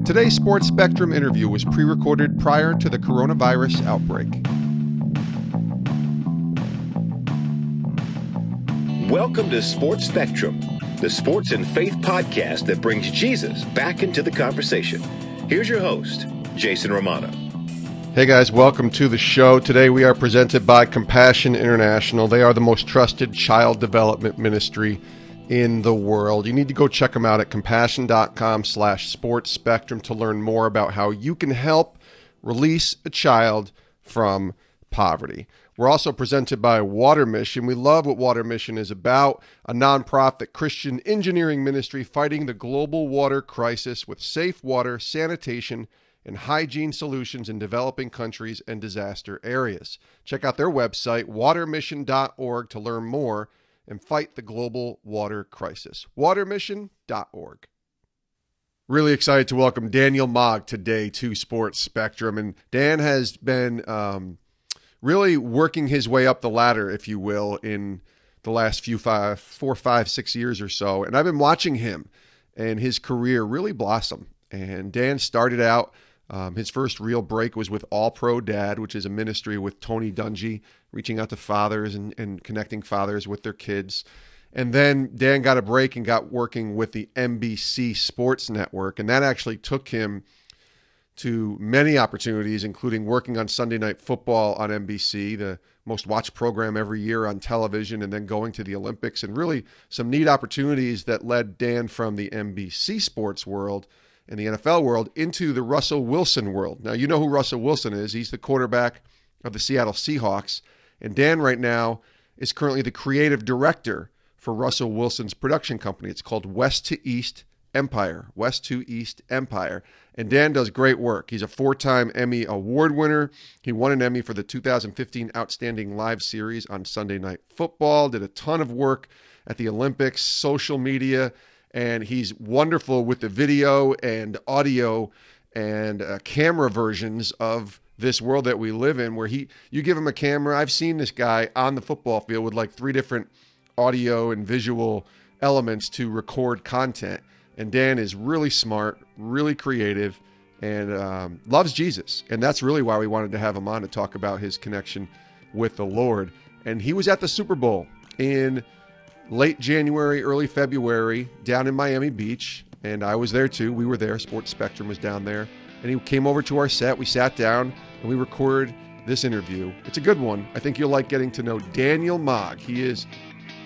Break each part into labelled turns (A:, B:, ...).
A: Today's Sports Spectrum interview was pre-recorded prior to the coronavirus outbreak.
B: Welcome to Sports Spectrum, the sports and faith podcast that brings Jesus back into the conversation. Here's your host, Jason Romano.
A: Hey guys, welcome to the show. Today we are presented by Compassion International. They are the most trusted child development ministry in the world. You need to go check them out at compassion.com/sports spectrum to learn more about how you can help release a child from poverty. We're also presented by Water Mission. We love what Water Mission is about, a nonprofit Christian engineering ministry fighting the global water crisis with safe water, sanitation, and hygiene solutions in developing countries and disaster areas. Check out their website, watermission.org, to learn more and fight the global water crisis. Watermission.org. Really excited to welcome Daniel Mogg today to Sports Spectrum. And Dan has been really working his way up the ladder, if you will, in the last 4, 5, 6 years or so. And I've been watching him and his career really blossom. And Dan started out, his first real break was with All Pro Dad, which is a ministry with Tony Dungy, reaching out to fathers and connecting fathers with their kids. And then Dan got a break and got working with the NBC Sports network. And that actually took him to many opportunities, including working on Sunday Night Football on NBC, the most watched program every year on television, and then going to the Olympics, and really some neat opportunities that led Dan from the NBC Sports world and the NFL world into the Russell Wilson world. Now, you know who Russell Wilson is. He's the quarterback of the Seattle Seahawks. And Dan right now is currently the creative director for Russell Wilson's production company. It's called West2East Empire, West2East Empire. And Dan does great work. He's a 4-time Emmy award winner. He won an Emmy for the 2015 Outstanding Live Series on Sunday Night Football, did a ton of work at the Olympics, social media, and he's wonderful with the video and audio and camera versions of this world that we live in, where you give him a camera. I've seen this guy on the football field with like 3 different audio and visual elements to record content. And Dan is really smart, really creative, and loves Jesus. And that's really why we wanted to have him on to talk about his connection with the Lord. And he was at the Super Bowl in late January, early February, down in Miami Beach. And I was there too. We were there. Sports Spectrum was down there. And he came over to our set. We sat down and we recorded this interview. It's a good one. I think you'll like getting to know Daniel Mogg. He is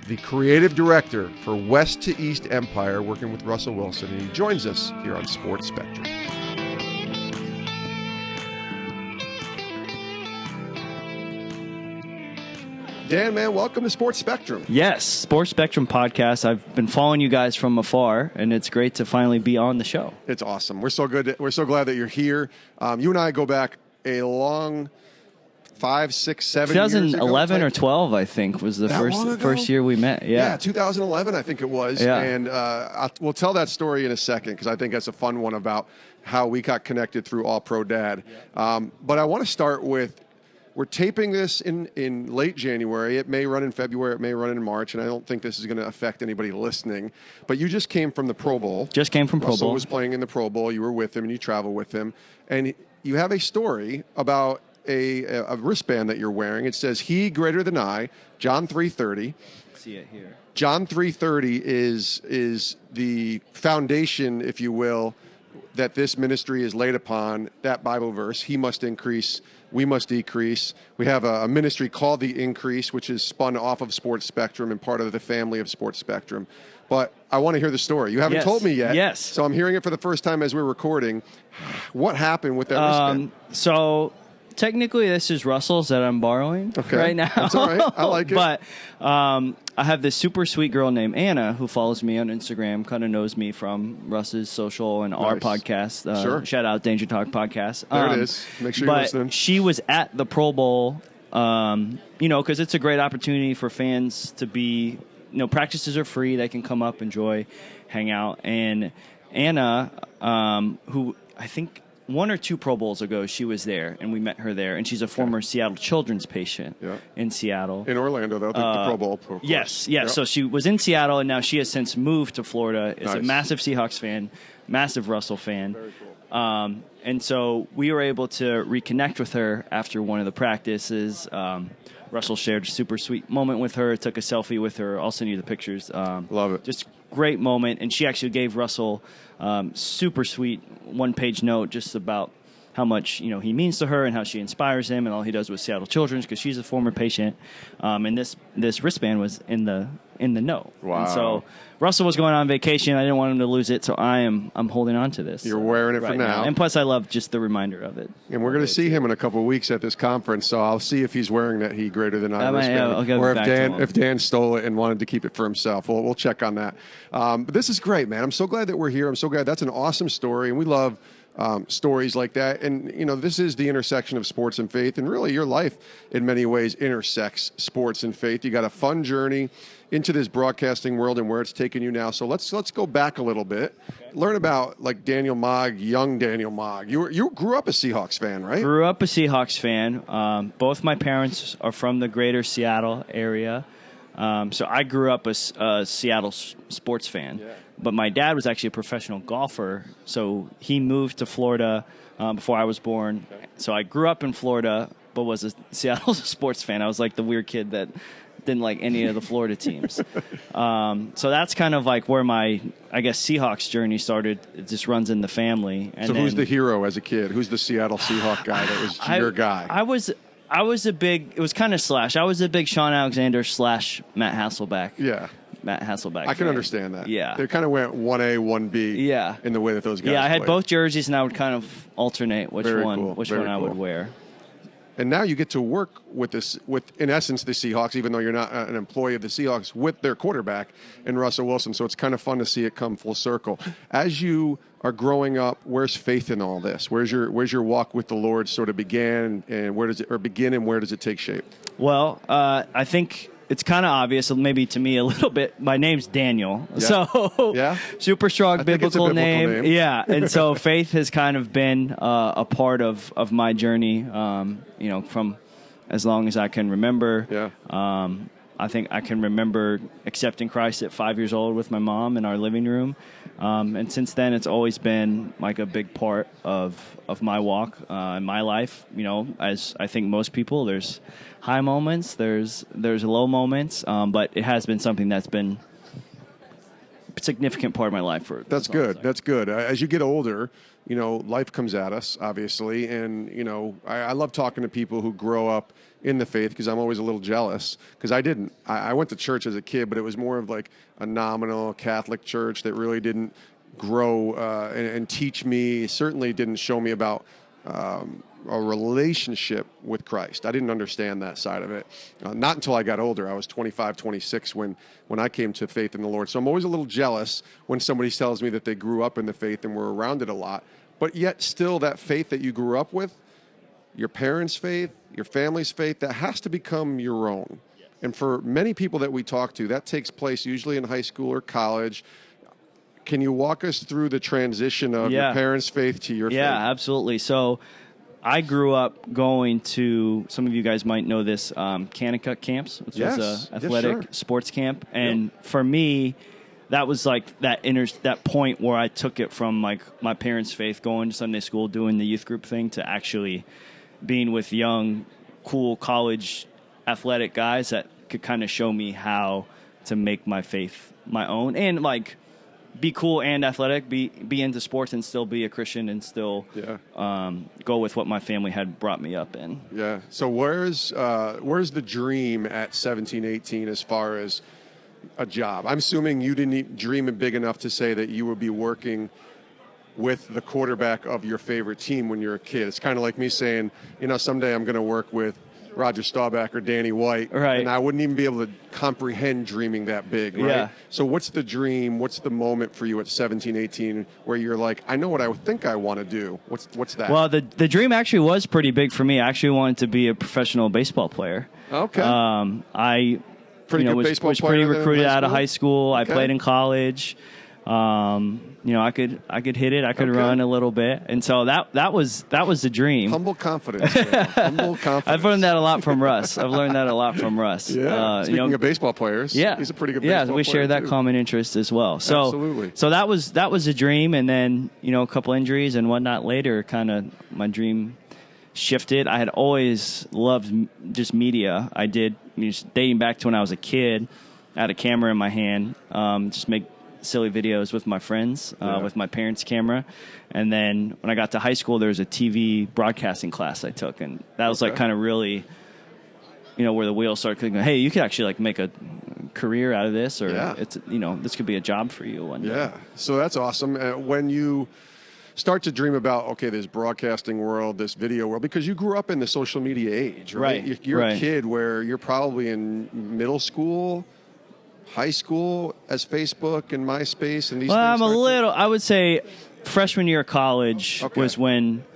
A: the creative director for West2East Empire, working with Russell Wilson, and he joins us here on Sports Spectrum. Dan, man, welcome to Sports Spectrum.
C: Yes, Sports Spectrum podcast. I've been following you guys from afar, and it's great to finally be on the show.
A: It's awesome. We're so good. We're so glad that you're here. You and I go back a long 5, 6, 7 years
C: 2011 or 12, I think, was the first year we met.
A: Yeah, 2011, I think it was.
C: Yeah.
A: And we'll tell that story in a second, because I think that's a fun one about how we got connected through All Pro Dad. Yeah. But I want to start with, we're taping this in late January. It may run in February. It may run in March. And I don't think this is going to affect anybody listening. But you just came from the Pro Bowl.
C: Just came from Pro Bowl.
A: Russell was playing in the Pro Bowl. You were with him and you travel with him. And you have a story about a wristband that you're wearing. It says, "He greater than I," John 3:30.
C: See it here.
A: John 3:30 is the foundation, if you will, that this ministry is laid upon, that Bible verse. He must increase, we must decrease. We have a ministry called The Increase, which is spun off of Sports Spectrum and part of the family of Sports Spectrum. But I want to hear the story. You haven't told me yet.
C: Yes.
A: So I'm hearing it for the first time as we're recording. What happened with that wristband?
C: So technically, this is Russell's that I'm borrowing right now.
A: That's all right. I like it.
C: But I have this super sweet girl named Anna who follows me on Instagram, kind of knows me from Russ's social and our podcast.
A: Sure.
C: Shout out Danger Talk podcast.
A: There it is. Make sure you're listening.
C: She was at the Pro Bowl, because it's a great opportunity for fans to be, practices are free. They can come up, enjoy, hang out. And Anna, who I think 1 or 2 Pro Bowls ago, she was there, and we met her there. And she's a former Seattle Children's patient in Seattle.
A: In Orlando, though, the Pro Bowl. Of course.
C: Yes. So she was in Seattle, and now she has since moved to Florida. Is a massive Seahawks fan, massive Russell fan.
A: Very
C: And so we were able to reconnect with her after one of the practices. Russell shared a super sweet moment with her, took a selfie with her. I'll send you the pictures.
A: Love it.
C: Just great moment. And she actually gave Russell super sweet one-page note just about how much he means to her and how she inspires him and all he does with Seattle Children's because she's a former patient. And this wristband was in the note.
A: Wow.
C: And so Russell was going on vacation. I didn't want him to lose it, so I'm holding on to this.
A: You're wearing it
C: right
A: for now.
C: And plus I love just the reminder of it.
A: And we're going to see him in a couple of weeks at this conference, so I'll see if he's wearing that He Greater Than I wristband, or if Dan stole it and wanted to keep it for himself. We'll check on that. But this is great, man. I'm so glad that we're here. I'm so glad. That's an awesome story, and we love stories like that. And, this is the intersection of sports and faith, and really your life in many ways intersects sports and faith. You got a fun journey into this broadcasting world and where it's taken you now. So let's go back a little bit, learn about like Daniel Mogg, young Daniel Mogg. You grew up a Seahawks fan, right?
C: Grew up a Seahawks fan. Both my parents are from the greater Seattle area. So I grew up a Seattle sports fan. Yeah. But my dad was actually a professional golfer, so he moved to Florida before I was born. Okay. So I grew up in Florida, but was a Seattle sports fan. I was like the weird kid that didn't like any of the Florida teams. So that's kind of like where my, I guess, Seahawks journey started. It just runs in the family. And
A: so who's the hero as a kid? Who's the Seattle Seahawk guy that was your guy?
C: I was a big, it was kind of slash. I was a big Sean Alexander / Matt Hasselbeck.
A: Yeah.
C: Matt Hasselbeck.
A: I can understand that.
C: Yeah.
A: They kind of went 1A, 1B in the way that those guys
C: I had
A: played.
C: both jerseys, and I would kind of alternate which
A: Very
C: one
A: cool.
C: I would wear.
A: And now you get to work with in essence, the Seahawks, even though you're not an employee of the Seahawks, with their quarterback in Russell Wilson. So it's kind of fun to see it come full circle. As you are growing up, where's faith in all this? Where's your walk with the Lord sort of began, and where does it take shape?
C: Well, I think it's kind of obvious, maybe to me a little bit. My name's Daniel, super strong biblical name. Yeah, and so faith has kind of been a part of my journey, from as long as I can remember.
A: Yeah.
C: I think I can remember accepting Christ at 5 years old with my mom in our living room. And since then, it's always been like a big part of my walk in my life. As I think most people, there's high moments, there's low moments, but it has been something that's been a significant part of my life.
A: That's good. That's good. As you get older, life comes at us, obviously, and I love talking to people who grow up in the faith because I'm always a little jealous because I didn't. I went to church as a kid, but it was more of like a nominal Catholic church that really didn't grow and teach me. Certainly didn't show me about a relationship with Christ. I didn't understand that side of it. Not until I got older. I was 25, 26 when I came to faith in the Lord. So I'm always a little jealous when somebody tells me that they grew up in the faith and were around it a lot. But yet still that faith that you grew up with, your parents' faith, your family's faith, that has to become your own. Yes. And for many people that we talk to, that takes place usually in high school or college. Can you walk us through the transition of your parents' faith to your faith?
C: Yeah, absolutely. So I grew up going to, some of you guys might know this, Kanakuk camps, which was an athletic sports camp. And for me, that was like that point where I took it from like my parents' faith, going to Sunday school, doing the youth group thing, to actually being with young, cool college athletic guys that could kind of show me how to make my faith my own and like be cool and athletic, be into sports and still be a Christian and still go with what my family had brought me up in.
A: Yeah. So where's the dream at 17, 18 as far as a job? I'm assuming you didn't dream it big enough to say that you would be working with the quarterback of your favorite team when you're a kid. It's kind of like me saying, someday I'm going to work with Roger Staubach or Danny White,
C: right?
A: And I wouldn't even be able to comprehend dreaming that big, right?
C: Yeah.
A: So what's the dream? What's the moment for you at 17, 18 where you're like, I know what I think I want to do? What's that?
C: Well, the dream actually was pretty big for me. I actually wanted to be a professional baseball player.
A: Okay.
C: I
A: was pretty recruited
C: out of high school. Okay. I played in college. I could hit it. I could run a little bit, and so that was the dream.
A: Humble confidence. Humble confidence.
C: I've learned that a lot from Russ.
A: Yeah. Speaking of baseball players, he's a pretty good baseball player.
C: Yeah, we share that common interest as well. So,
A: absolutely.
C: So that was a dream, and then a couple injuries and whatnot later, kind of my dream shifted. I had always loved just media. I did, dating back to when I was a kid. I had a camera in my hand, just make silly videos with my friends, with my parents' camera. And then when I got to high school, there was a TV broadcasting class I took, and that was like kind of really, where the wheels started clicking. Hey, you could actually like make a career out of this, or it's this could be a job for you one day.
A: Yeah, so that's awesome. When you start to dream about, okay, this broadcasting world, this video world, because you grew up in the social media age, right? You're a kid where you're probably in middle school, high school, as Facebook and MySpace and these things.
C: I would say freshman year of college was when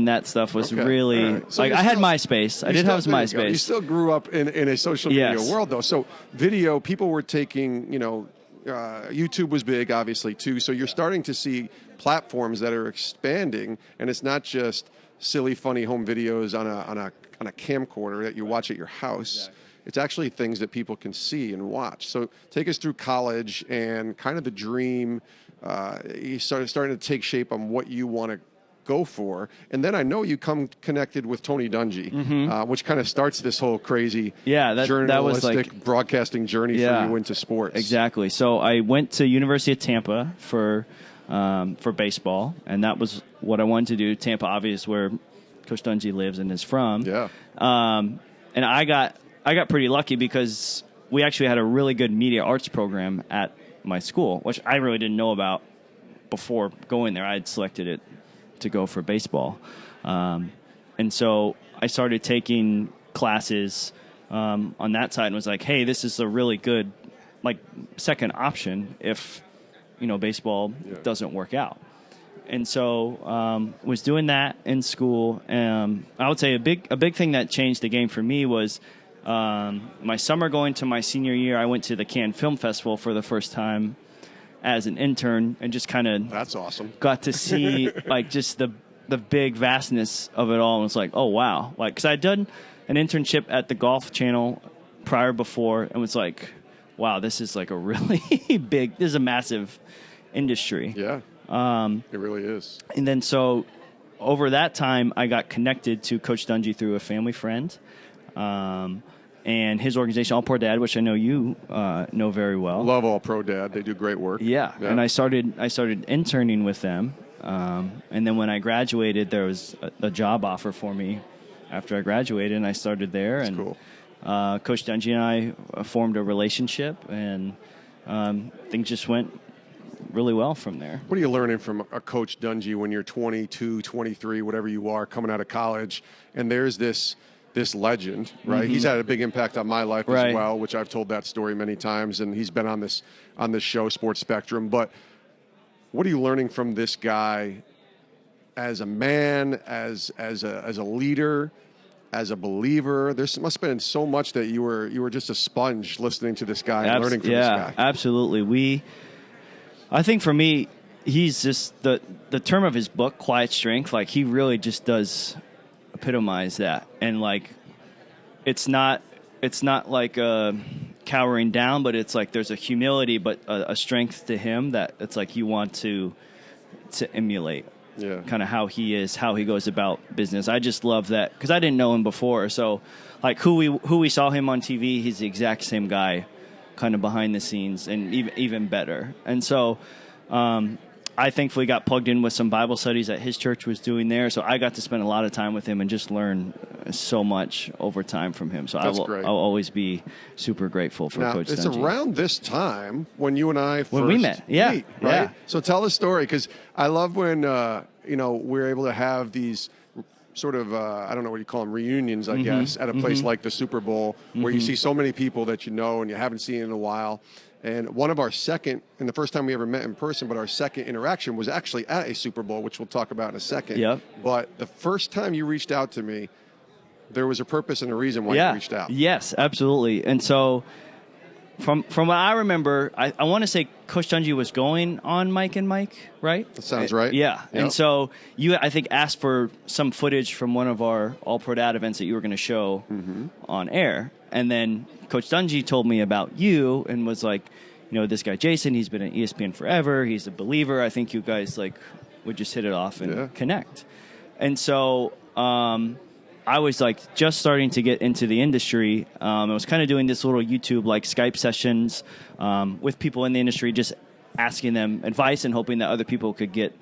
C: that stuff was really right. So I had MySpace. I did have MySpace.
A: You still grew up in a social media world though. So video, people were taking, YouTube was big obviously too. So you're starting to see platforms that are expanding, and it's not just silly, funny home videos on a camcorder that you watch at your house. Exactly. It's actually things that people can see and watch. So take us through college and kind of the dream. You starting to take shape on what you want to go for. And then I know you come connected with Tony Dungy, which kind of starts this whole crazy journalistic
C: that was like,
A: broadcasting journey for you into sports.
C: Exactly. So I went to University of Tampa for baseball, and that was what I wanted to do. Tampa, obviously, where Coach Dungy lives and is from.
A: Yeah.
C: And I got pretty lucky because we actually had a really good media arts program at my school, which I really didn't know about before going there. I had selected it to go for baseball. And so I started taking classes on that side and was like, hey, this is a really good second option if baseball doesn't work out. And so was doing that in school. I would say a big thing that changed the game for me was my summer going to my senior year. I went to the Cannes Film Festival for the first time as an intern, and just kind of
A: that's awesome.
C: Got to see just the big vastness of it all, and it's like, oh wow, because I'd done an internship at the Golf Channel before, and was like, wow, this is like a really big. This is a massive industry.
A: Yeah, it really is.
C: And then so over that time, I got connected to Coach Dungy through a family friend. And his organization, All Pro Dad, which I know you know very well.
A: Love All Pro Dad. They do great work.
C: Yeah. And I started interning with them. And then when I graduated, there was a job offer for me after I graduated, and I started there.
A: That's
C: and
A: cool.
C: Coach Dungy and I formed a relationship, and things just went really well from there.
A: What are you learning from a Coach Dungy when you're 22, 23, whatever you are, coming out of college, and there's this legend, right? Mm-hmm. He's had a big impact on my life as well, which I've told that story many times, and he's been on this show, Sports Spectrum. But what are you learning from this guy as a man, as a leader, as a believer? There must have been so much that you were just a sponge listening to this guy and learning from this guy.
C: Yeah, absolutely. I think for me, he's just the term of his book, Quiet Strength. He really just does epitomize that, and it's not like a cowering down, but it's like there's a humility, but a strength to him that it's like you want to emulate. Yeah, kind of how he is, how he goes about business. I just love that because I didn't know him before, so who we saw him on TV, he's the exact same guy, kind of behind the scenes, and even better. And so I thankfully got plugged in with some Bible studies that his church was doing there, so I got to spend a lot of time with him and just learn so much over time from him. So I'll always be super grateful for Coach Dungy.
A: It's around this time when you and I first
C: met, right?
A: Yeah. So tell the story, because I love when we're able to have these sort of I don't know what you call them, reunions, I guess, at a place like the Super Bowl, where you see so many people that you know and you haven't seen in a while. And one of our second, and the first time we ever met in person, but our second interaction was actually at a Super Bowl, which we'll talk about in a second.
C: Yep.
A: But the first time you reached out to me, there was a purpose and a reason why you reached out.
C: Yes, absolutely. And so from what I remember, I want to say Coach Dungy was going on Mike and Mike, right?
A: That sounds right.
C: Yeah.
A: Yep.
C: And so you, I think, asked for some footage from one of our All Pro Dad events that you were going to show on air. And then Coach Dungy told me about you and was like, this guy Jason, he's been at ESPN forever. He's a believer. I think you guys would just hit it off and connect. And so I was just starting to get into the industry. I was kind of doing this little YouTube Skype sessions with people in the industry, just asking them advice and hoping that other people could get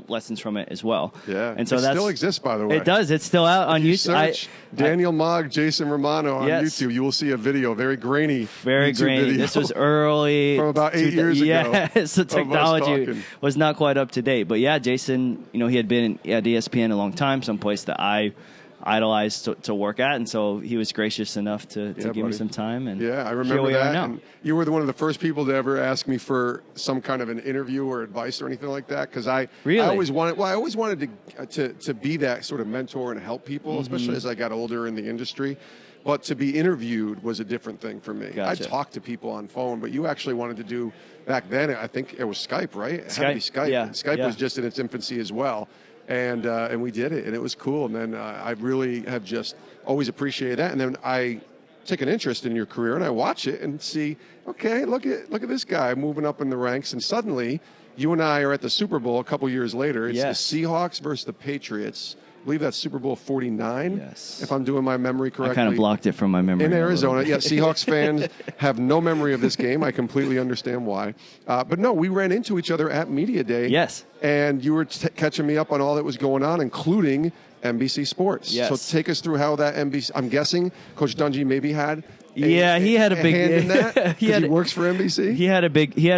C: lessons from it as well.
A: Yeah,
C: and so
A: that still exists, by the way.
C: It does. It's still out on YouTube.
A: Search Daniel Mogg, Jason Romano on YouTube. You will see a video, very grainy
C: video. This was early
A: from about 8 years ago.
C: So technology was not quite up to date. But yeah, Jason, he had been at ESPN a long time, someplace that I idolized to work at, and so he was gracious enough to give me some time. And
A: I remember that. And you were one of the first people to ever ask me for some kind of an interview or advice or anything like that, because I always wanted to be that sort of mentor and help people, especially as I got older in the industry. But to be interviewed was a different thing for me.
C: Gotcha.
A: I talked to people on phone, but you actually wanted to do, back then, I think it was Skype, right? It had to be Skype.
C: Yeah.
A: And Skype was just in its infancy as well. And we did it, and it was cool. And then I really have just always appreciated that. And then I take an interest in your career, and I watch it and see, okay, look at this guy moving up in the ranks. And suddenly, you and I are at the Super Bowl a couple years later. It's the Seahawks versus the Patriots. I believe that's Super Bowl 49, if I'm doing my memory correctly.
C: I kind of blocked it from my memory.
A: In Arizona. Yeah, Seahawks fans have no memory of this game. I completely understand why. But no, we ran into each other at Media Day.
C: Yes.
A: And you were catching me up on all that was going on, including NBC Sports.
C: Yes.
A: So take us through how that NBC, I'm guessing Coach Dungy maybe had
C: he had a big
A: hand in that. He works for NBC.
C: He had a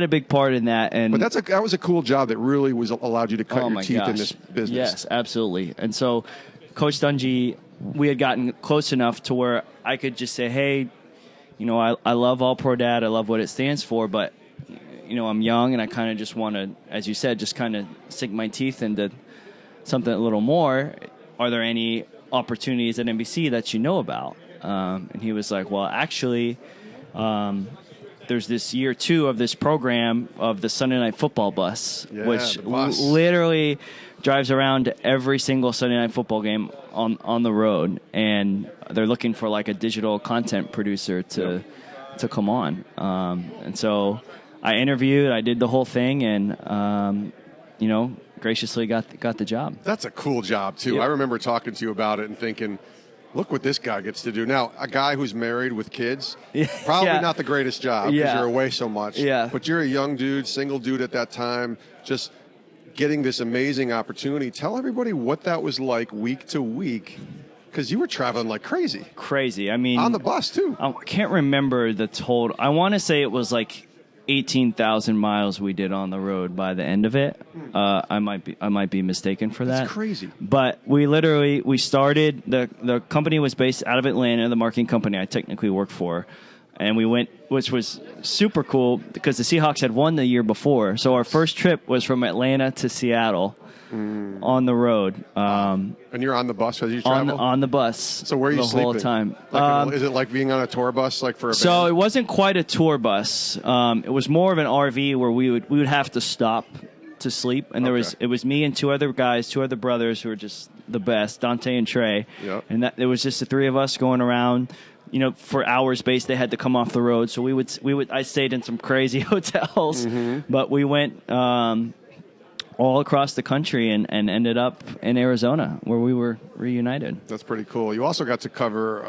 C: big part in that, and
A: but that was a cool job that really allowed you to cut your teeth in this business.
C: Yes, absolutely. And so, Coach Dungy, we had gotten close enough to where I could just say, hey, I love All Pro Dad. I love what it stands for, but I'm young and I kind of just want to, as you said, just kind of sink my teeth into something a little more. Are there any opportunities at NBC that you know about? And he was like, well, actually, there's this year 2 of this program of the Sunday Night Football bus, which literally drives around every single Sunday Night Football game on the road. And they're looking for a digital content producer to come on. And so I interviewed, I did the whole thing, and, graciously got the job.
A: That's a cool job, too.
C: Yep.
A: I remember talking to you about it and thinking, look what this guy gets to do. Now, a guy who's married with kids, probably not the greatest job because you're away so much.
C: Yeah.
A: But you're a young dude, single dude at that time, just getting this amazing opportunity. Tell everybody what that was like week to week, because you were traveling like crazy.
C: Crazy. I mean,
A: on the bus, too.
C: I can't remember the total. I want to say it was 18,000 miles we did on the road by the end of it. I might be mistaken for that.
A: That's crazy.
C: But we started, the company was based out of Atlanta, the marketing company I technically work for. And we went, which was super cool because the Seahawks had won the year before. So our first trip was from Atlanta to Seattle on the road.
A: And you're on the bus as you travel?
C: On the bus.
A: So where are you
C: the
A: sleeping?
C: whole time.
A: Is it like being on a tour bus for a band?
C: So it wasn't quite a tour bus. It was more of an RV where we would have to stop to sleep. And it was me and 2 other guys, 2 other brothers who were just the best, Dante and Trey.
A: Yep.
C: And it was just the 3 of us going around. For hours based, they had to come off the road. So we would. I stayed in some crazy hotels, but we went all across the country and ended up in Arizona where we were reunited.
A: That's pretty cool. You also got to cover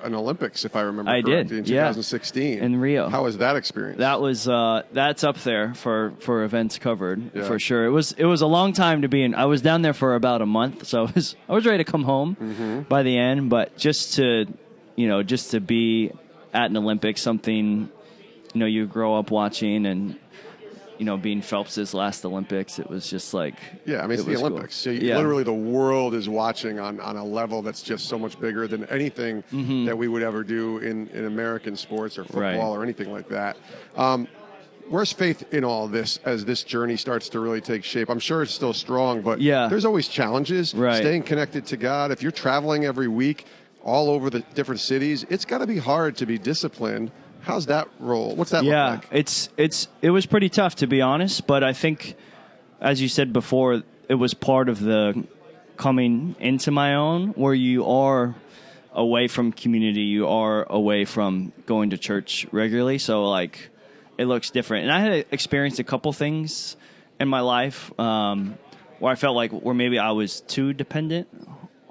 A: an Olympics, if I remember correctly, in 2016.
C: In Rio.
A: How was that experience?
C: That was that's up there for events covered for sure. It was a long time to be in. I was down there for about a month, so I was ready to come home by the end. But just to be at an Olympics, something you grow up watching, and being Phelps's last Olympics, it was just it's
A: the Olympics.
C: Cool.
A: So literally the world is watching on a level that's just so much bigger than anything that we would ever do in American sports or football or anything like that. Where's faith in all this as this journey starts to really take shape? I'm sure it's still strong, but there's always challenges.
C: Right.
A: Staying connected to God. If you're traveling every week all over the different cities, it's got to be hard to be disciplined. How's that roll? What's that look like?
C: It was pretty tough, to be honest, but I think, as you said before, it was part of the coming into my own, where you are away from community, you are away from going to church regularly, so like it looks different. And I had experienced a couple things in my life where I felt like where maybe I was too dependent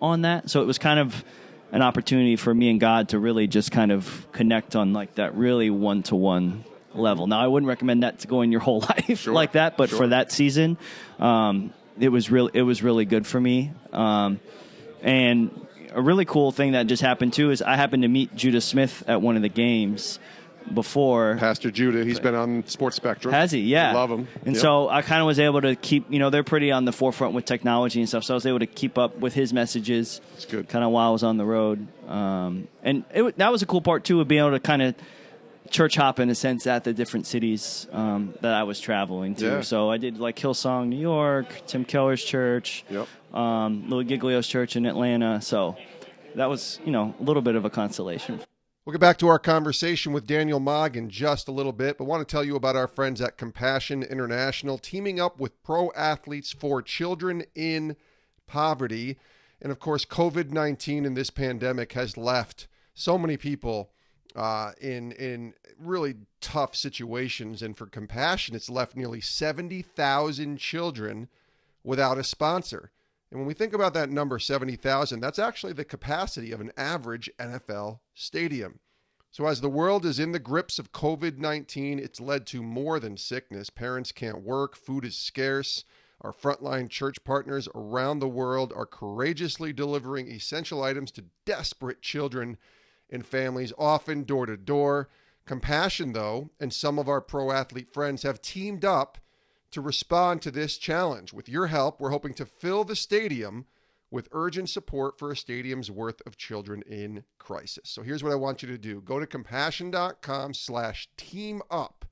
C: on that, so it was kind of an opportunity for me and God to really just kind of connect on like that really one-to-one level. Now, I wouldn't recommend that to go in your whole life like that, but for that season, it was really good for me. And a really cool thing that just happened too is I happened to meet Judah Smith at one of the games before.
A: Pastor Judah, he's been on Sports Spectrum.
C: Has he? Yeah.
A: I love him.
C: And so I kind of was able to keep, they're pretty on the forefront with technology and stuff, so I was able to keep up with his messages.
A: That's good.
C: Kind of while I was on the road. And that was a cool part, too, of being able to kind of church hop, in a sense, at the different cities that I was traveling to.
A: Yeah.
C: So I did, like, Hillsong, New York, Tim Keller's church, Louis Giglio's church in Atlanta. So that was, a little bit of a consolation.
A: We'll get back to our conversation with Daniel Mogg in just a little bit, but want to tell you about our friends at Compassion International, teaming up with pro athletes for children in poverty. And of course, COVID-19 and this pandemic has left so many people in really tough situations. And for Compassion, it's left nearly 70,000 children without a sponsor. And when we think about that number, 70,000, that's actually the capacity of an average NFL stadium. So as the world is in the grips of COVID-19, it's led to more than sickness. Parents can't work, food is scarce. Our frontline church partners around the world are courageously delivering essential items to desperate children and families, often door to door. Compassion, though, and some of our pro athlete friends have teamed up to respond to this challenge. With your help, we're hoping to fill the stadium with urgent support for a stadium's worth of children in crisis. So here's what I want you to do. Go to compassion.com/team-up.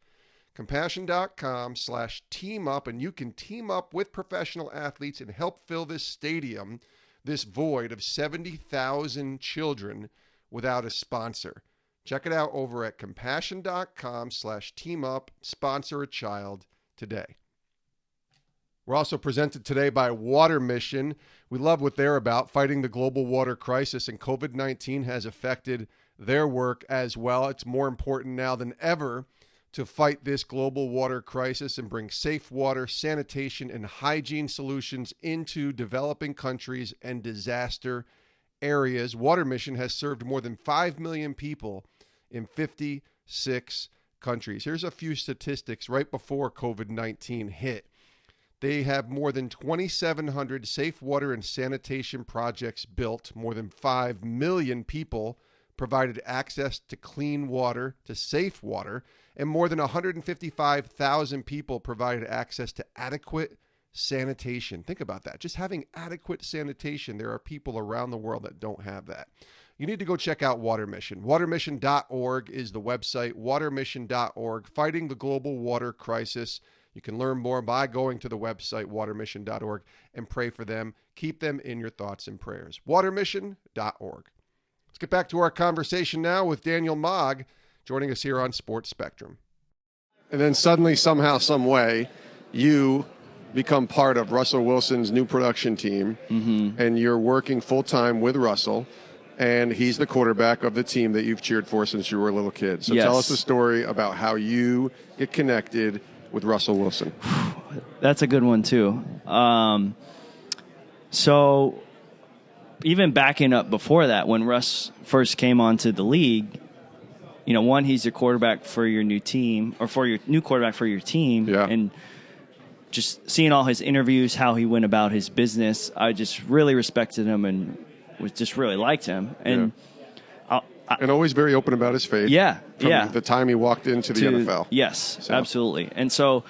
A: Compassion.com/team-up, and you can team up with professional athletes and help fill this stadium, this void of 70,000 children without a sponsor. Check it out over at compassion.com/team-up. Sponsor a child today. We're also presented today by Water Mission. We love what they're about, fighting the global water crisis, and COVID-19 has affected their work as well. It's more important now than ever to fight this global water crisis and bring safe water, sanitation, and hygiene solutions into developing countries and disaster areas. Water Mission has served more than 5 million people in 56 countries. Here's a few statistics right before COVID-19 hit. They have more than 2,700 safe water and sanitation projects built. More than 5 million people provided access to clean water, to safe water, and more than 155,000 people provided access to adequate sanitation. Think about that. Just having adequate sanitation. There are people around the world that don't have that. You need to go check out Water Mission. Watermission.org is the website. Watermission.org, fighting the global water crisis. You can learn more by going to the website, watermission.org, and pray for them. Keep them in your thoughts and prayers. Watermission.org. Let's get back to our conversation now with Daniel Mogg, joining us here on Sports Spectrum. And then suddenly, somehow, some way, you become part of Russell Wilson's new production team, and you're working full-time with Russell, and he's the quarterback of the team that you've cheered for since you were a little kid. So tell us the story about how you get connected with Russell Wilson.
C: That's a good one, too. So even backing up before that, when Russ first came onto the league, one, he's your quarterback for your new team, or for your new quarterback for your team.
A: Yeah.
C: And just seeing all his interviews, how he went about his business, I just really respected him and just really liked him. And
A: and always very open about his faith. From the time he walked into the NFL.
C: Yes, absolutely. And so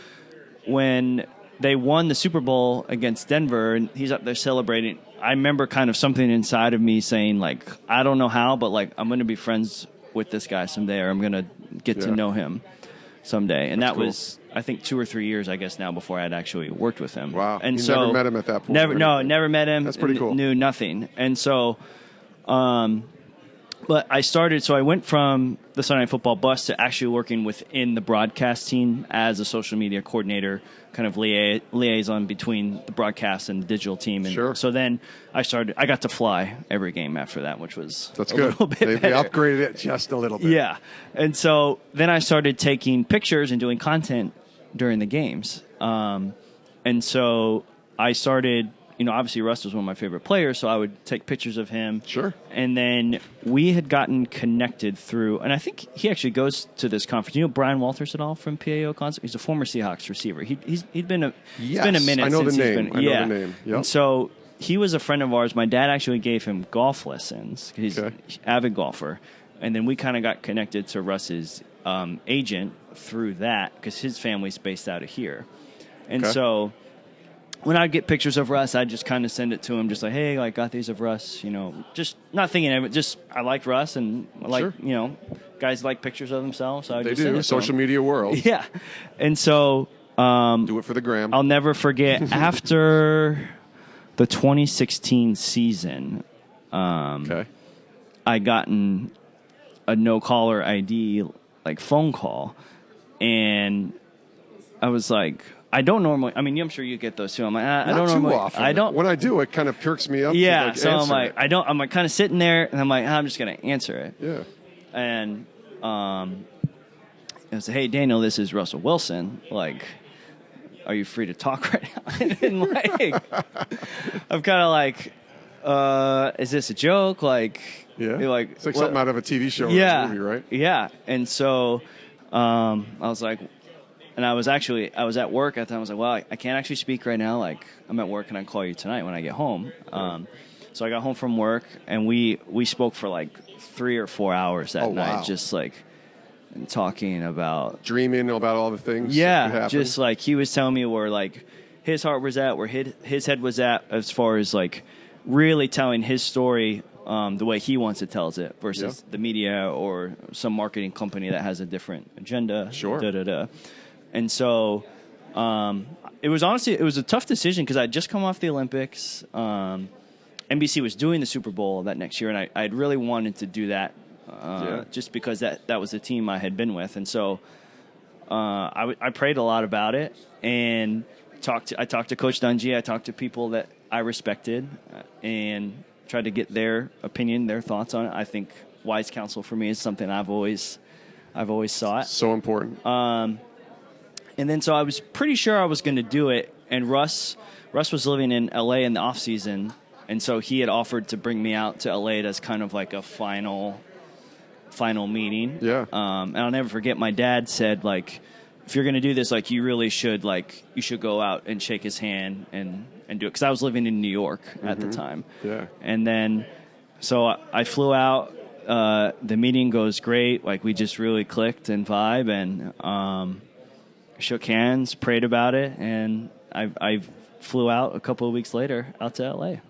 C: when they won the Super Bowl against Denver and he's up there celebrating, I remember kind of something inside of me saying, like, I don't know how, but, like, I'm going to be friends with this guy someday, or I'm going to get to know him someday. And that was, I think, 2 or 3 years, I guess, now before I had actually worked with him.
A: Wow.
C: And
A: you
C: so
A: never met him at that point?
C: Never met him.
A: That's pretty cool.
C: Knew nothing. And so But I went from the Sunday Night Football bus to actually working within the broadcast team as a social media coordinator, kind of liaison between the broadcast and the digital team. And
A: Sure.
C: so then I got to fly every game after that, which was
A: That's
C: a
A: good.
C: little bit
A: They
C: better.
A: upgraded it just a little bit.
C: Yeah. And so then I started taking pictures and doing content during the games. And so I started, obviously Russ was one of my favorite players, so I would take pictures of him.
A: Sure.
C: And then we had gotten connected through, and I think he actually goes to this conference. You know Brian Walters at all from PAO Concert? He's a former Seahawks receiver. He's been a minute
A: I know
C: since
A: the
C: he's
A: name.
C: been.
A: I know the name. Yep.
C: And so he was a friend of ours. My dad actually gave him golf lessons. He's an avid golfer. And then we kind of got connected to Russ's agent through that because his family's based out of here. And so when I'd get pictures of Russ, I'd just kind of send it to him, just like, hey, I got these of Russ, just not thinking of it. Just I like Russ, and I like, guys like pictures of themselves. So I
A: They do. Social media world.
C: Yeah. And so
A: do it for the gram.
C: I'll never forget after the 2016 season, I gotten a no-caller ID phone call, and I was like, I don't normally. I mean, I'm sure you get those too. I'm like, I don't normally.
A: Too often.
C: I don't.
A: When I do, it kind of perks me up.
C: Yeah.
A: To,
C: So I'm like,
A: it.
C: I don't. I'm kind of sitting there, and I'm like, I'm just gonna answer it.
A: Yeah.
C: And it was, hey Daniel, this is Russell Wilson. Are you free to talk right now? And I'm kind of like, is this a joke?
A: Yeah. It's like
C: what?
A: something out of a TV show or a movie, right?
C: Yeah. And so I was like. And I was at work at the time. I was like, well, I can't actually speak right now. I'm at work, and I call you tonight when I get home. So I got home from work, and we spoke for 3 or 4 hours that night,
A: wow.
C: just talking about
A: dreaming about all the things.
C: Yeah, just he was telling me where his heart was at, where his head was at, as far as really telling his story the way he wants to tell it versus the media or some marketing company that has a different agenda.
A: Sure.
C: And so it was a tough decision because I'd just come off the Olympics. NBC was doing the Super Bowl that next year, and I'd really wanted to do that just because that was the team I had been with. And so I prayed a lot about it and I talked to Coach Dungy. I talked to people that I respected and tried to get their opinion, their thoughts on it. I think wise counsel for me is something I've always sought.
A: So important.
C: And then so I was pretty sure I was going to do it, and Russ was living in L.A. in the off season, and so he had offered to bring me out to L.A. as kind of a final meeting.
A: Yeah.
C: And I'll never forget my dad said if you're going to do this, you really should you should go out and shake his hand and do it, because I was living in New York at the time.
A: Yeah.
C: And then so I flew out. The meeting goes great. We just really clicked and vibe, and shook hands, prayed about it, and I flew out a couple of weeks later out to L.A.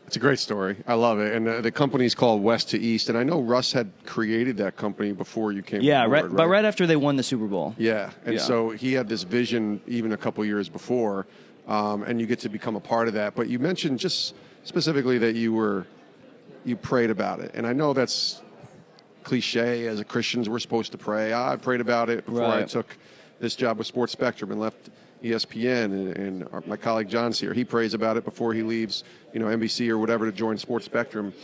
A: It's a great story. I love it. And the company's called West2East, and I know Russ had created that company before you came aboard,
C: but right after they won the Super Bowl.
A: Yeah, and so he had this vision even a couple years before, and you get to become a part of that. But you mentioned just specifically that you prayed about it, and I know that's cliche. As a Christians, we're supposed to pray. I prayed about it before I took this job with Sports Spectrum and left ESPN, and my colleague John's here. He prays about it before he leaves, NBC or whatever to join Sports Spectrum.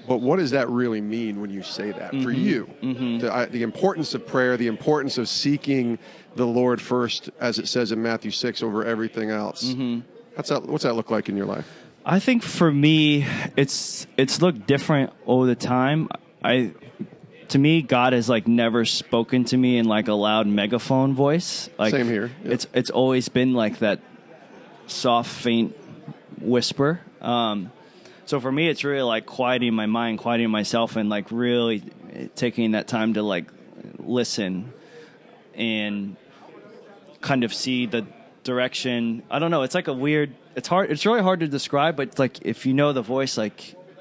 A: But what does that really mean when you say that for you? The importance of prayer, the importance of seeking the Lord first, as it says in Matthew 6, over everything else. What's that look like in your life?
C: I think for me, it's looked different all the time. To me, God has never spoken to me in a loud megaphone voice.
A: Same here. Yeah.
C: It's always been that soft, faint whisper. So for me, it's really quieting my mind, quieting myself, and really taking that time to listen and kind of see the direction. I don't know. It's a weird. It's hard. It's really hard to describe, but if you know the voice,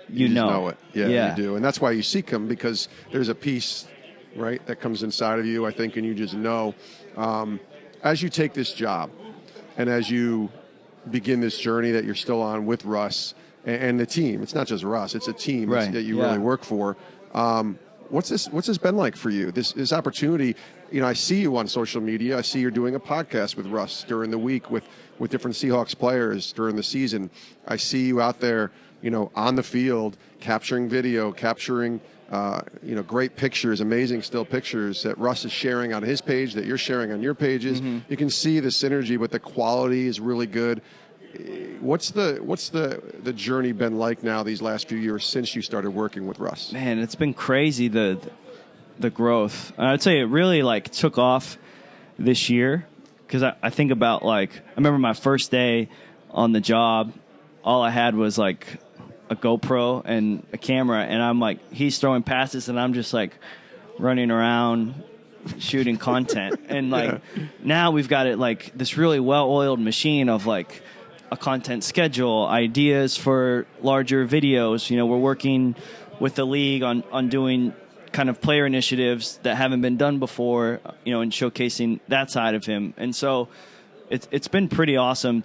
C: you know
A: it. Yeah, you do. And that's why you seek him, because there's a peace, right, that comes inside of you, I think, and you just know. As you take this job and as you begin this journey that you're still on with Russ, and the team. It's not just Russ; it's a team
C: Right.
A: that you really work for. What's this been like for you? This opportunity. I see you on social media. I see you're doing a podcast with Russ during the week with different Seahawks players during the season. I see you out there, on the field, capturing video, capturing, great pictures, amazing still pictures that Russ is sharing on his page, that you're sharing on your pages. You can see the synergy, but the quality is really good. What's the journey been like now these last few years since you started working with Russ?
C: Man, it's been crazy, the growth. I'd say it really took off this year, because I think about I remember my first day on the job, all I had was a GoPro and a camera, and I'm he's throwing passes and I'm just running around shooting content. And now we've got it this really well-oiled machine of a content schedule, ideas for larger videos. We're working with the league on doing kind of player initiatives that haven't been done before, and showcasing that side of him. And so it's been pretty awesome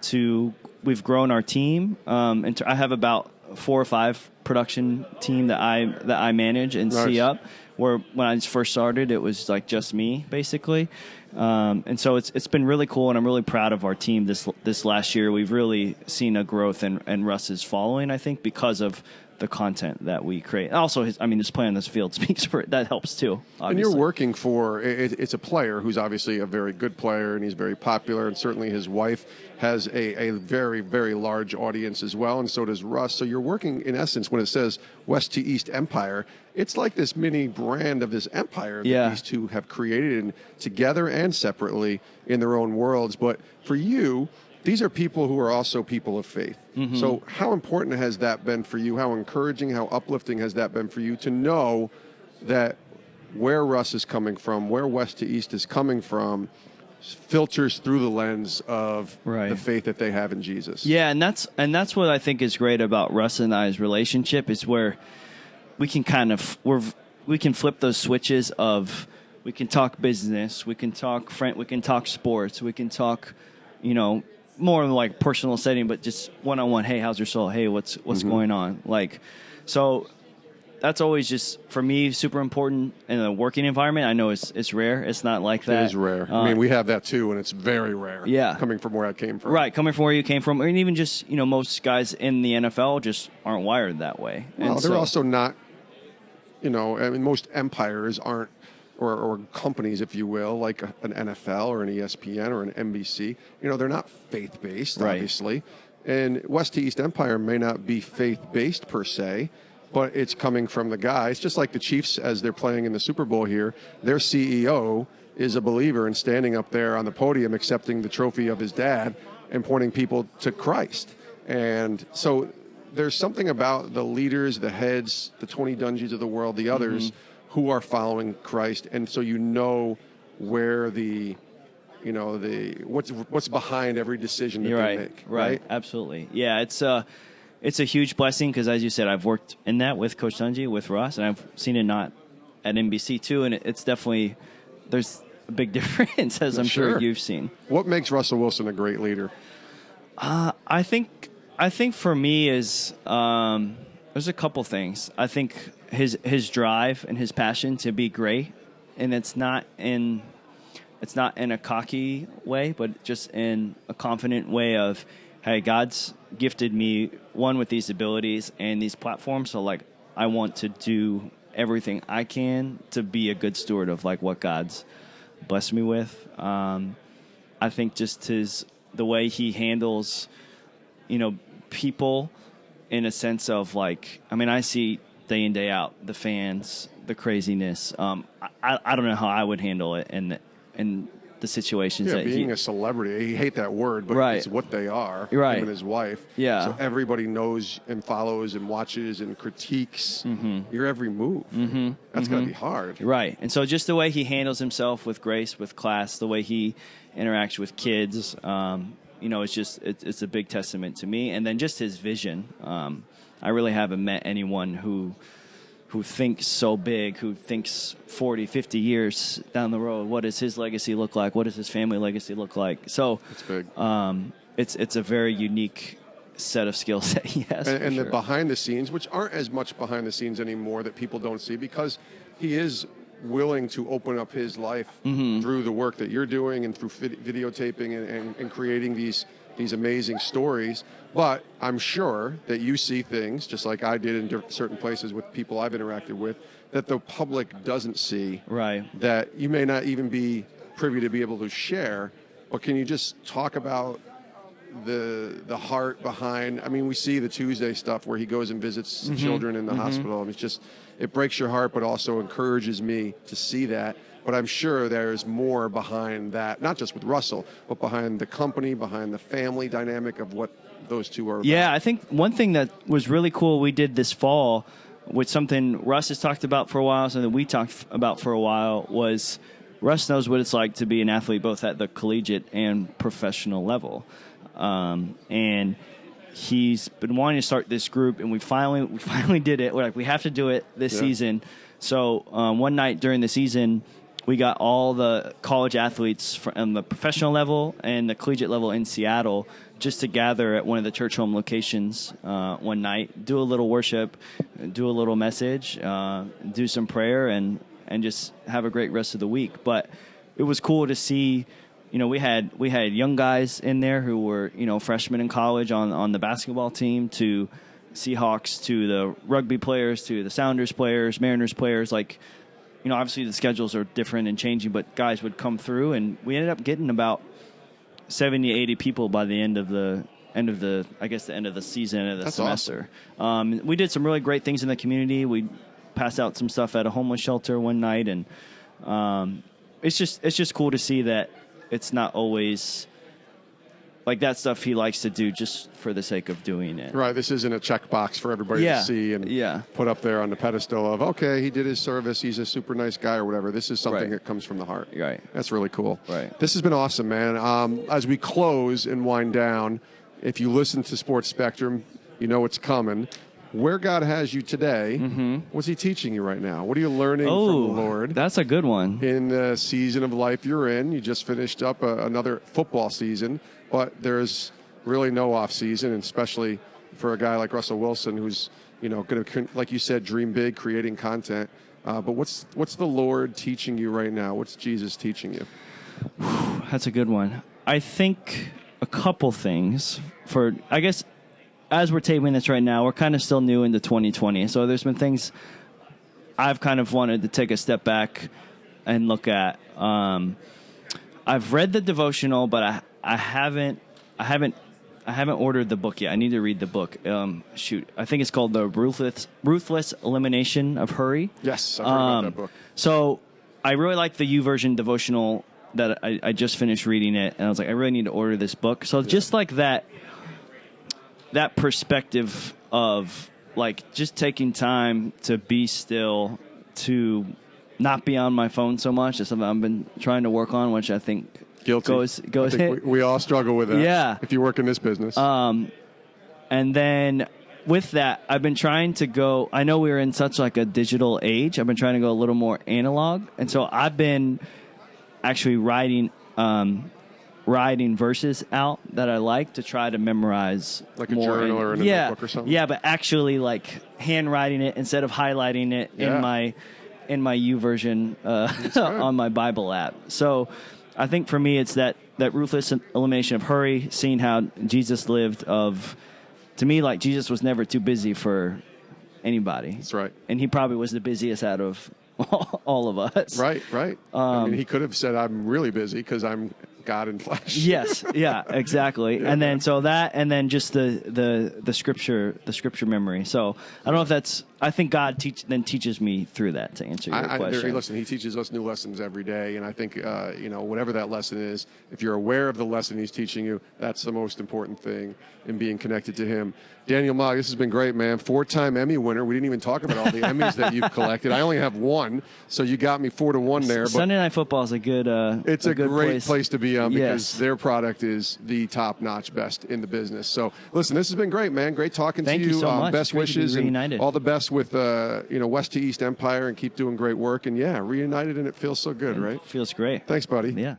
C: we've grown our team. And I have about 4 or 5 production team that I manage and see up, where when I first started, it was just me basically. And so it's been really cool, and I'm really proud of our team this last year. We've really seen a growth in Russ's following, I think, because of the content that we create. Also, his play on this field speaks for it. That helps too, obviously. And
A: you're working for, it's a player who's obviously a very good player, and he's very popular, and certainly his wife has a very, very large audience as well, and so does Russ. So you're working, in essence, when it says West2East Empire, it's like this mini brand of this empire that these two have created, and together and separately in their own worlds. But for you, these are people who are also people of faith. So how important has that been for you? How encouraging, how uplifting has that been for you to know that where Russ is coming from, where West2East is coming from, filters through the lens of the faith that they have in Jesus? Yeah,
C: and that's what I think is great about Russ and I's relationship, is where we can we can flip those switches of, we can talk business, we can talk we can talk sports, we can talk, more personal setting, but just one-on-one. Hey, how's your soul? Hey, what's going on? So that's always just, for me, super important in a working environment. I know it's rare. It's not like that.
A: It is rare. We have that too, and it's very rare.
C: Yeah.
A: Coming from where I came from.
C: Right, coming from where you came from. And even just, most guys in the NFL just aren't wired that way.
A: Well, they're also not, most empires aren't, or companies, if you will, like an NFL or an ESPN or an NBC, they're not faith-based, obviously. And West2East Empire may not be faith-based per se, but it's coming from the guys. Just like the Chiefs, as they're playing in the Super Bowl here, their CEO is a believer and standing up there on the podium accepting the trophy of his dad and pointing people to Christ. And so there's something about the leaders, the heads, the Tony Dungys of the world, the others, who are following Christ, and so where what's behind every decision that they make. Right,
C: absolutely. Yeah, it's a huge blessing, because, as you said, I've worked in that with Coach Dungy, with Russ, and I've seen it not at NBC too, and it's definitely, there's a big difference, as I'm sure you've seen.
A: What makes Russell Wilson a great leader?
C: I think for me is there's a couple things. I think his drive and his passion to be great, and it's not in a cocky way, but just in a confident way of, hey, God's gifted me with these abilities and these platforms, so I want to do everything I can to be a good steward of what God's blessed me with. I think just the way he handles, people, in a sense of I see day in, day out the fans, the craziness. I don't know how I would handle it in the situations that
A: being a celebrity. I hate that word, but it's what they are. Him and his wife. Yeah. So everybody knows and follows and watches and critiques your every move. That's got to be hard.
C: Right. And so just the way he handles himself with grace, with class, the way he interacts with kids, it's a big testament to me. And then just his vision. I really haven't met anyone who thinks so big, who thinks 40, 50 years down the road, what does his legacy look like? What does his family legacy look like? So
A: it's big.
C: It's a very unique set of skills that he has.
A: And
C: sure.
A: the behind the scenes, which aren't as much behind the scenes anymore, that people don't see, because he is willing to open up his life through the work that you're doing and through videotaping and creating these amazing stories. But I'm sure that you see things, just like I did in certain places with people I've interacted with, that the public doesn't see.
C: Right.
A: That you may not even be privy to be able to share. But can you just talk about the heart behind? I mean, we see the Tuesday stuff where he goes and visits children in the hospital. I mean, it breaks your heart, but also encourages me to see that. But I'm sure there's more behind that, not just with Russell, but behind the company, behind the family dynamic of what those two are about.
C: Yeah, I think one thing that was really cool we did this fall, with something Russ has talked about for a while, something we talked about for a while, was Russ knows what it's like to be an athlete both at the collegiate and professional level. And he's been wanting to start this group, and we finally did it. We're like, we have to do it this season. So one night during the season, we got all the college athletes from the professional level and the collegiate level in Seattle just to gather at one of the church home locations one night, do a little worship, do a little message, do some prayer, and just have a great rest of the week. But it was cool to see. We had young guys in there who were, freshmen in college on the basketball team, to Seahawks, to the rugby players, to the Sounders players, Mariners players. Like, obviously the schedules are different and changing, but guys would come through, and we ended up getting about 70, 80 people by the end of the season, end of the
A: That's
C: semester. Awesome. We did some really great things in the community. We passed out some stuff at a homeless shelter one night, and it's just cool to see that. It's not always like that stuff he likes to do just for the sake of doing it.
A: Right. This isn't a checkbox for everybody to see and put up there on the pedestal of, okay, he did his service, he's a super nice guy or whatever. This is something that comes from the heart.
C: Right.
A: That's really cool.
C: Right.
A: This has been awesome, man. As we close and wind down, if you listen to Sports Spectrum, you know it's coming. Where God has you today, what's he teaching you right now? What are you learning from the Lord?
C: That's a good one.
A: In the season of life you're in, you just finished up another football season, but there's really no off season, and especially for a guy like Russell Wilson, who's going to, like you said, dream big, creating content. But what's the Lord teaching you right now? What's Jesus teaching you?
C: That's a good one. I think a couple things. I guess, as we're taping this right now, we're kind of still new into 2020. So there's been things I've kind of wanted to take a step back and look at. I've read the devotional, but I haven't ordered the book yet. I need to read the book. I think it's called The Ruthless Elimination of Hurry.
A: Yes, I've heard about that book.
C: So I really like the YouVersion devotional that I just finished reading it, and I was like, I really need to order this book. So just like that perspective of like just taking time to be still, to not be on my phone so much, is something I've been trying to work on, which I think
A: Guilty.
C: goes.
A: I think we all struggle with that.
C: Yeah.
A: If you work in this business.
C: And then with that, I've been trying to go. I know we're in such like a digital age. I've been trying to go a little more analog, and so I've been actually writing verses out that I like to try to memorize,
A: like a
C: more
A: journal or in a notebook or something.
C: Yeah, but actually like handwriting it instead of highlighting it in my YouVersion on my Bible app. So I think for me it's that ruthless elimination of hurry, seeing how Jesus lived. To me, like, Jesus was never too busy for anybody.
A: That's right.
C: And he probably was the busiest out of all of us.
A: Right. I mean, he could have said, I'm really busy because I'm God in flesh.
C: Yes, yeah, exactly. And then so that, and then just the scripture memory. So I don't know if that's. I think God teaches me through that, to answer your question.
A: Listen, he teaches us new lessons every day, and I think whatever that lesson is, if you're aware of the lesson he's teaching you, that's the most important thing in being connected to him. Daniel Mogg, this has been great, man. 4-time Emmy winner. We didn't even talk about all the Emmys that you've collected. I only have one, so you got me 4-1 there. But
C: Sunday Night Football is a good.
A: It's a great place to be on because
C: Yes.
A: their product is the top-notch best in the business. So, listen, this has been great, man. Great talking to you.
C: Thank you so much.
A: Best wishes and all the best with West2East Empire, and keep doing great work. And reunited, and it feels so good, right?
C: Feels great.
A: Thanks, buddy.
C: Yeah.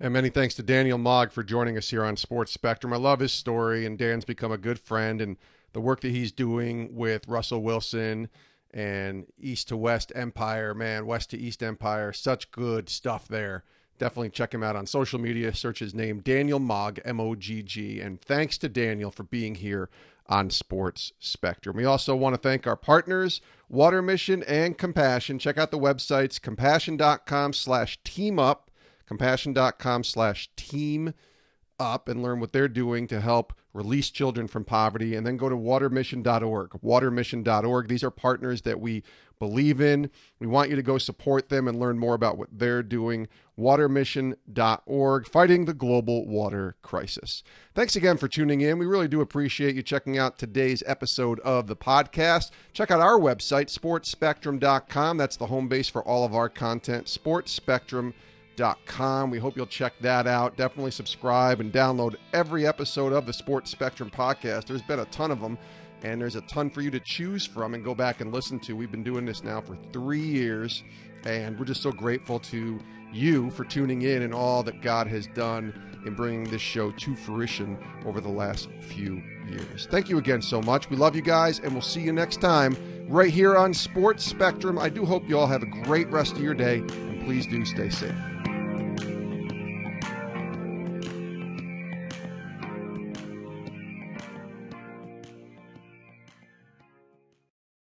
A: And many thanks to Daniel Mogg for joining us here on Sports Spectrum. I love his story, and Dan's become a good friend, and the work that he's doing with Russell Wilson and East to West Empire, man, West to East Empire, such good stuff there. Definitely check him out on social media. Search his name, Daniel Mogg, M-O-G-G. And thanks to Daniel for being here on Sports Spectrum. We also want to thank our partners, Water Mission and Compassion. Check out the websites, compassion.com/teamup, compassion.com/teamup, and learn what they're doing to help release children from poverty. And then go to watermission.org, watermission.org. These are partners that we believe in. We want you to go support them and learn more about what they're doing. Watermission.org, fighting the global water crisis. Thanks again for tuning in. We really do appreciate you checking out today's episode of the podcast. Check out our website, sportspectrum.com. That's the home base for all of our content, sportspectrum.com. We hope you'll check that out. Definitely subscribe and download every episode of the Sports Spectrum podcast. There's been a ton of them, and there's a ton for you to choose from and go back and listen to. We've been doing this now for 3 years, and we're just so grateful to you for tuning in and all that God has done in bringing this show to fruition over the last few years. Thank you again so much. We love you guys, and we'll see you next time right here on Sports Spectrum. I do hope you all have a great rest of your day, and please do stay safe.